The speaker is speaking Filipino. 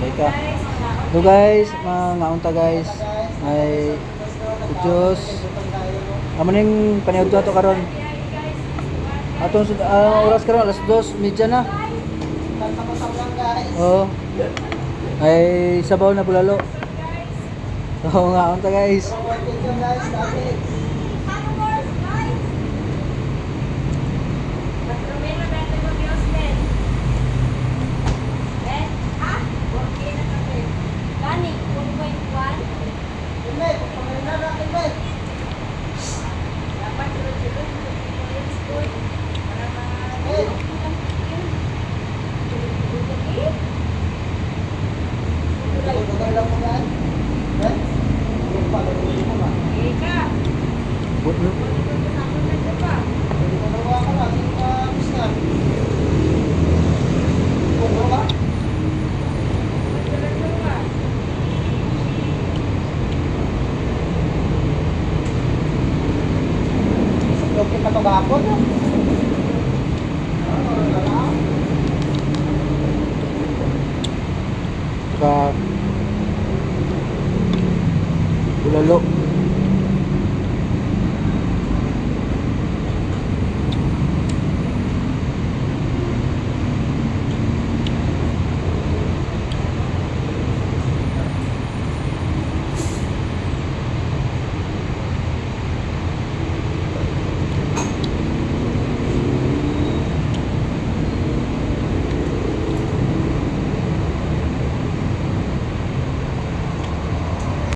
Teka. So guys, mga unta guys, may Diyos. Amo ning paniud to karon. Atong oras karon alas 2:30 na. Oh. Ay sabaw na bulalo. So nga unta guys.